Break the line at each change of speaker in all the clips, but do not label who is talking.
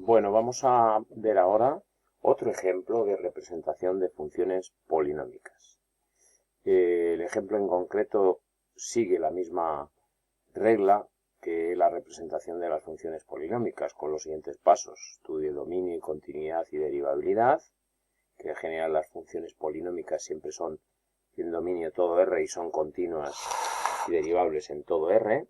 Bueno, vamos a ver ahora otro ejemplo de representación de funciones polinómicas. El ejemplo en concreto sigue la misma regla que la representación de las funciones polinómicas con los siguientes pasos: estudio, dominio y continuidad y derivabilidad, que en general las funciones polinómicas siempre son en dominio todo R y son continuas y derivables en todo R.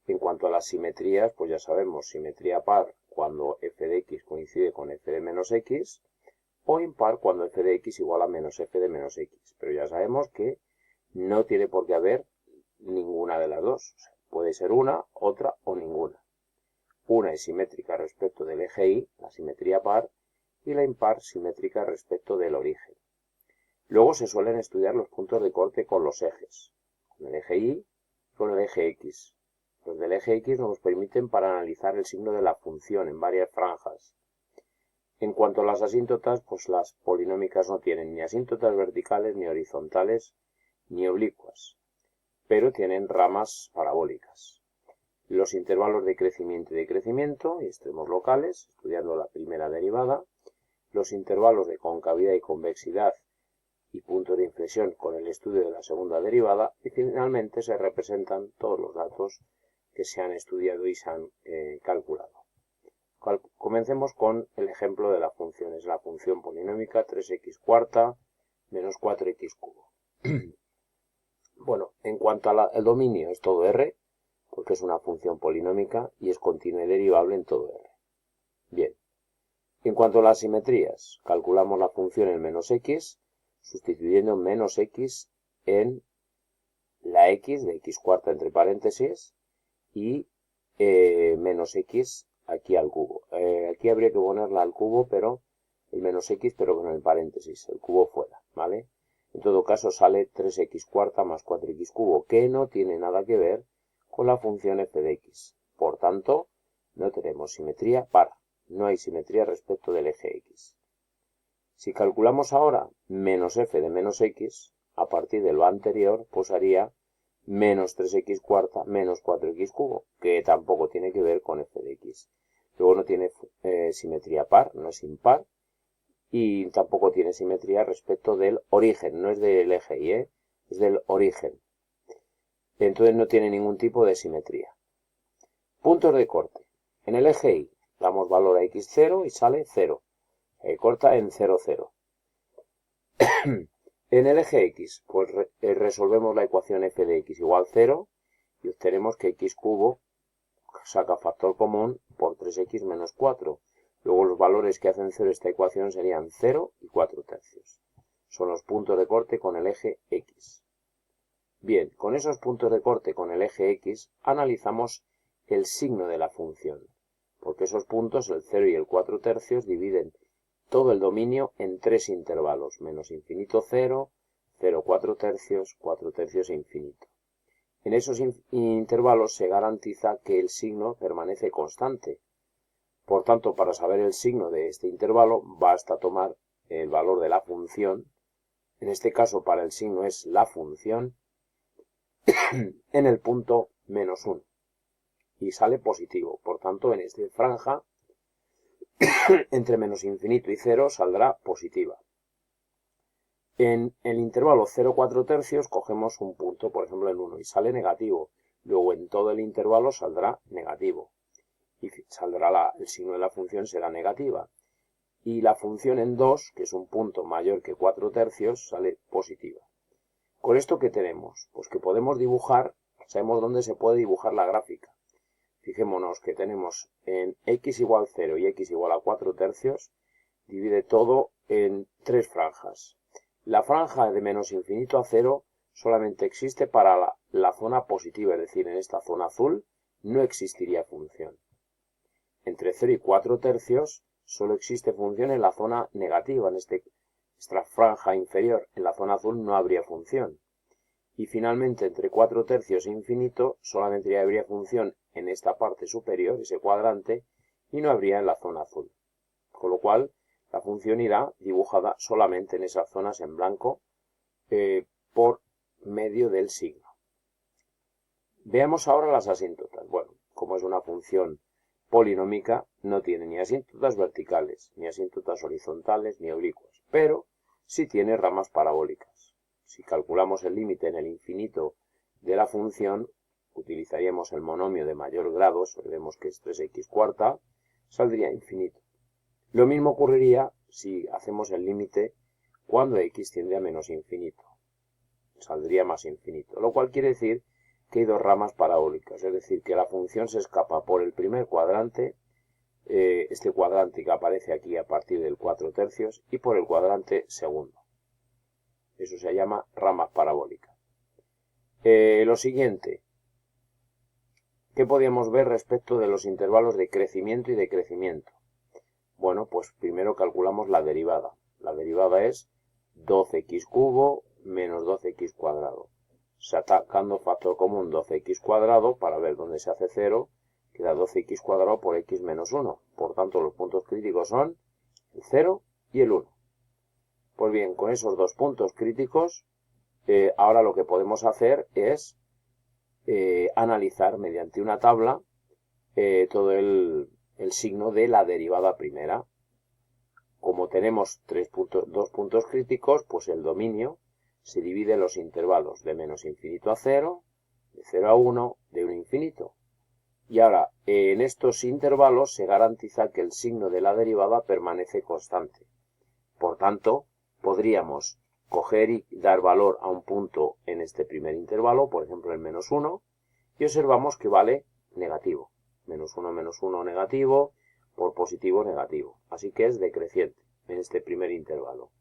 En cuanto a las simetrías, pues ya sabemos, simetría par cuando f de x coincide con f de menos x, o impar cuando f de x igual a menos f de menos x. Pero ya sabemos que no tiene por qué haber ninguna de las dos. O sea, puede ser una, otra o ninguna. Una es simétrica respecto del eje Y, la simetría par, y la impar simétrica respecto del origen. Luego se suelen estudiar los puntos de corte con los ejes, con el eje Y y con el eje X. Los del eje X nos permiten para analizar el signo de la función en varias franjas. En cuanto a las asíntotas, pues las polinómicas no tienen ni asíntotas verticales, ni horizontales, ni oblicuas, pero tienen ramas parabólicas. Los intervalos de crecimiento y decrecimiento y extremos locales, estudiando la primera derivada, los intervalos de concavidad y convexidad y puntos de inflexión con el estudio de la segunda derivada, y finalmente se representan todos los datos que se han estudiado y se han calculado. Comencemos con el ejemplo de la función. Es la función polinómica 3x cuarta menos 4x cubo. Bueno, en cuanto al dominio es todo R, porque es una función polinómica y es continua y derivable en todo R. Bien. En cuanto a las simetrías, calculamos la función en menos x, sustituyendo menos x en la x de x cuarta entre paréntesis y menos x aquí al cubo. Aquí habría que ponerla al cubo, pero el menos x, pero con el paréntesis, el cubo fuera, ¿vale? En todo caso sale 3x cuarta más 4x cubo, que no tiene nada que ver con la función f de x. Por tanto, no tenemos simetría par, no hay simetría respecto del eje x. Si calculamos ahora menos f de menos x, a partir de lo anterior, pues haría menos 3x cuarta menos 4x cubo, que tampoco tiene que ver con f de x. Luego no tiene simetría par, no es impar, y tampoco tiene simetría respecto del origen, no es del eje Y, es del origen. Entonces no tiene ningún tipo de simetría. Puntos de corte. En el eje Y damos valor a x0 y sale 0. Corta en 0, 0. En el eje X, pues resolvemos la ecuación f de x igual 0 y obtenemos que x cubo saca factor común por 3x menos 4. Luego los valores que hacen 0 esta ecuación serían 0 y 4 tercios. Son los puntos de corte con el eje X. Bien, con esos puntos de corte con el eje X analizamos el signo de la función, porque esos puntos, el 0 y el 4 tercios, dividen todo el dominio en tres intervalos: menos infinito 0, 0, 4 tercios e infinito. En esos intervalos se garantiza que el signo permanece constante. Por tanto, para saber el signo de este intervalo, basta tomar el valor de la función. En este caso, para el signo es la función en el punto menos 1. Y sale positivo. Por tanto, en esta franja, entre menos infinito y 0, saldrá positiva. En el intervalo 0, 4 tercios cogemos un punto, por ejemplo en 1, y sale negativo. Luego en todo el intervalo saldrá negativo. Y saldrá el signo de la función será negativa. Y la función en 2, que es un punto mayor que 4 tercios, sale positiva. ¿Con esto qué tenemos? Pues que podemos dibujar, sabemos dónde se puede dibujar la gráfica. Fijémonos que tenemos en x igual 0 y x igual a 4 tercios, divide todo en tres franjas. La franja de menos infinito a 0 solamente existe para la zona positiva, es decir, en esta zona azul no existiría función. Entre 0 y 4 tercios solo existe función en la zona negativa, en esta franja inferior. En la zona azul no habría función. Y finalmente, entre 4 tercios e infinito, solamente habría función en esta parte superior, ese cuadrante, y no habría en la zona azul. Con lo cual, la función irá dibujada solamente en esas zonas en blanco por medio del signo. Veamos ahora las asíntotas. Bueno, como es una función polinómica no tiene ni asíntotas verticales, ni asíntotas horizontales, ni oblicuas, pero sí tiene ramas parabólicas. Si calculamos el límite en el infinito de la función, utilizaríamos el monomio de mayor grado, sabemos que es 3x cuarta, saldría infinito. Lo mismo ocurriría si hacemos el límite cuando x tiende a menos infinito. Saldría más infinito, lo cual quiere decir que hay dos ramas parabólicas, es decir, que la función se escapa por el primer cuadrante, este cuadrante que aparece aquí a partir del 4/3, y por el cuadrante segundo. Eso se llama ramas parabólicas. Lo siguiente, ¿qué podíamos ver respecto de los intervalos de crecimiento y decrecimiento? Bueno, pues primero calculamos la derivada. La derivada es 12x cubo menos 12x cuadrado. Sacando factor común 12x cuadrado, para ver dónde se hace 0, queda 12x cuadrado por x menos 1. Por tanto, los puntos críticos son el 0 y el 1. Pues bien, con esos dos puntos críticos, ahora lo que podemos hacer es analizar mediante una tabla todo el signo de la derivada primera. Como tenemos dos puntos críticos, pues el dominio se divide en los intervalos de menos infinito a 0, de 0 a 1, de 1 a infinito. Y ahora, en estos intervalos se garantiza que el signo de la derivada permanece constante. Por tanto, podríamos coger y dar valor a un punto en este primer intervalo, por ejemplo el menos 1, y observamos que vale negativo. Menos 1 negativo, por positivo negativo. Así que es decreciente en este primer intervalo.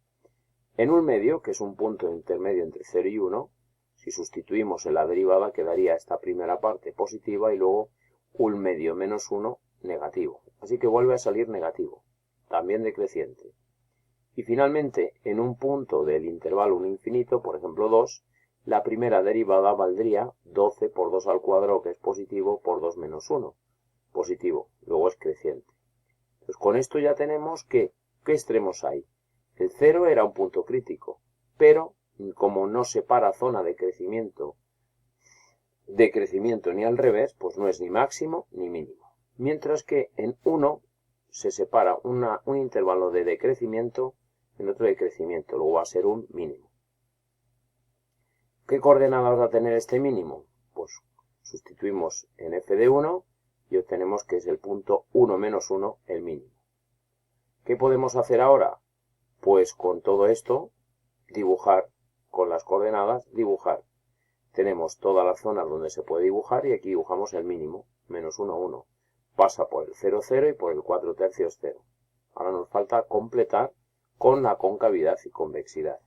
En un medio, que es un punto intermedio entre 0 y 1, si sustituimos en la derivada quedaría esta primera parte positiva y luego un medio menos 1 negativo. Así que vuelve a salir negativo, también decreciente. Y finalmente, en un punto del intervalo 1 infinito, por ejemplo 2, la primera derivada valdría 12 por 2 al cuadrado, que es positivo, por 2 menos 1. Positivo, luego es creciente. Entonces con esto ya tenemos que, ¿qué extremos hay? El 0 era un punto crítico, pero como no separa zona de crecimiento ni al revés, pues no es ni máximo ni mínimo. Mientras que en 1 se separa un intervalo de decrecimiento en otro de crecimiento, luego va a ser un mínimo. ¿Qué coordenadas va a tener este mínimo? Pues sustituimos en f de 1 y obtenemos que es el punto 1 menos 1 el mínimo. ¿Qué podemos hacer ahora? Pues con todo esto, dibujar, con las coordenadas, dibujar. Tenemos todas las zonas donde se puede dibujar y aquí dibujamos el mínimo, menos 1, 1. Pasa por el 0, 0 y por el 4/3, 0. Ahora nos falta completar con la concavidad y convexidad.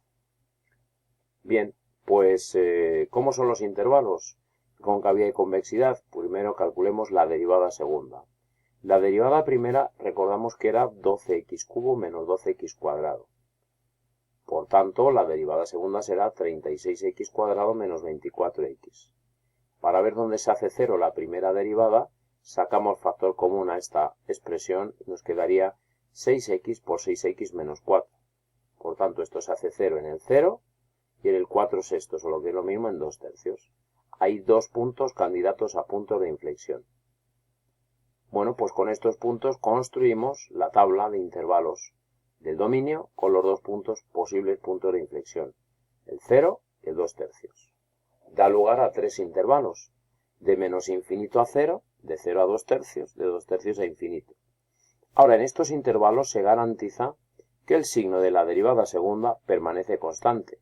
Bien, pues, ¿cómo son los intervalos? Concavidad y convexidad. Primero calculemos la derivada segunda. La derivada primera, recordamos que era 12x cubo menos 12x cuadrado. Por tanto, la derivada segunda será 36x cuadrado menos 24x. Para ver dónde se hace 0 la primera derivada, sacamos factor común a esta expresión y nos quedaría 6x por 6x menos 4. Por tanto, esto se hace 0 en el 0 y en el 4/6, o lo que es lo mismo en 2/3. Hay dos puntos candidatos a puntos de inflexión. Bueno, pues con estos puntos construimos la tabla de intervalos del dominio con los dos posibles puntos de inflexión, el 0 y el 2/3. Da lugar a tres intervalos, de menos infinito a 0, de 0 a 2/3, de 2/3 a infinito. Ahora, en estos intervalos se garantiza que el signo de la derivada segunda permanece constante.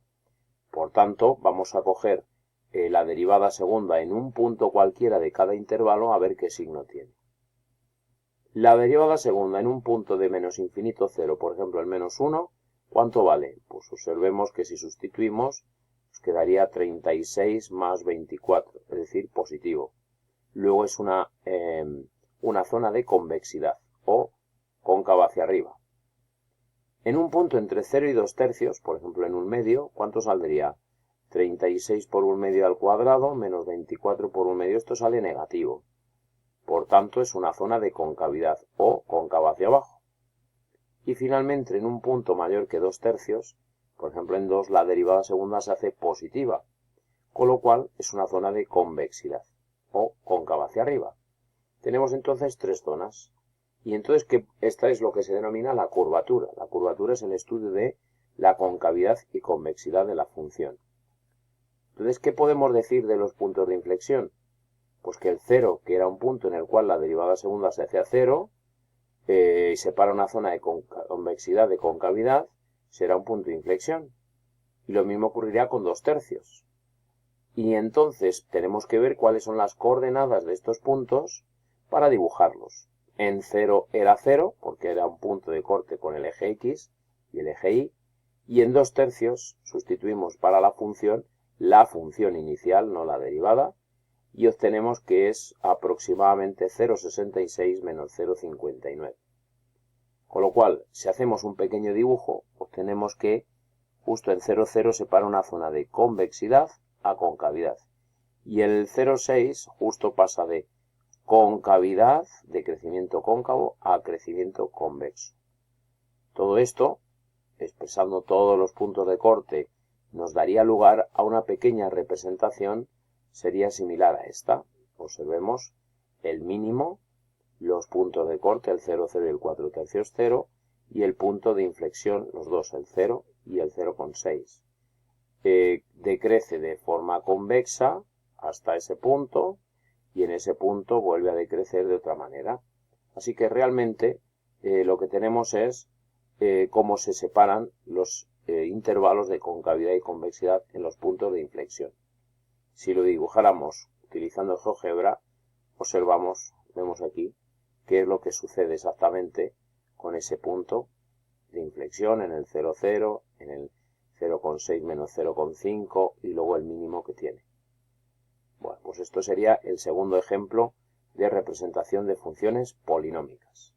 Por tanto, vamos a coger la derivada segunda en un punto cualquiera de cada intervalo a ver qué signo tiene. La derivada segunda en un punto de menos infinito 0, por ejemplo el menos 1, ¿cuánto vale? Pues observemos que si sustituimos, nos quedaría 36 más 24, es decir, positivo. Luego es una zona de convexidad o cóncava hacia arriba. En un punto entre 0 y 2/3, por ejemplo en un medio, ¿cuánto saldría? 36 por un medio al cuadrado menos 24 por un medio, esto sale negativo. Por tanto, es una zona de concavidad o cóncava hacia abajo. Y finalmente, en un punto mayor que 2/3, por ejemplo en 2, la derivada segunda se hace positiva, con lo cual es una zona de convexidad o cóncava hacia arriba. Tenemos entonces tres zonas. Y entonces esta es lo que se denomina la curvatura. La curvatura es el estudio de la concavidad y convexidad de la función. Entonces, ¿qué podemos decir de los puntos de inflexión? Pues que el 0, que era un punto en el cual la derivada segunda se hacía 0, y separa una zona de convexidad de concavidad, será un punto de inflexión. Y lo mismo ocurriría con 2/3. Y entonces tenemos que ver cuáles son las coordenadas de estos puntos para dibujarlos. En 0 era 0, porque era un punto de corte con el eje X y el eje Y. Y en 2/3 sustituimos para la función inicial, no la derivada, y obtenemos que es aproximadamente 0,66 menos 0,59. Con lo cual, si hacemos un pequeño dibujo, obtenemos que justo en 0,0 separa una zona de convexidad a concavidad. Y el 0,6 justo pasa de concavidad, de crecimiento cóncavo, a crecimiento convexo. Todo esto, expresando todos los puntos de corte, nos daría lugar a una pequeña representación, sería similar a esta. Observemos el mínimo, los puntos de corte, el 0, 0 y el 4/3, 0, y el punto de inflexión, los dos, el 0 y el 0,6. Decrece de forma convexa hasta ese punto, y en ese punto vuelve a decrecer de otra manera. Así que realmente lo que tenemos es cómo se separan los intervalos de concavidad y convexidad en los puntos de inflexión. Si lo dibujáramos utilizando el GeoGebra, vemos aquí qué es lo que sucede exactamente con ese punto de inflexión en el 0, 0, en el 0,6 menos 0,5 y luego el mínimo que tiene. Bueno, pues esto sería el segundo ejemplo de representación de funciones polinómicas.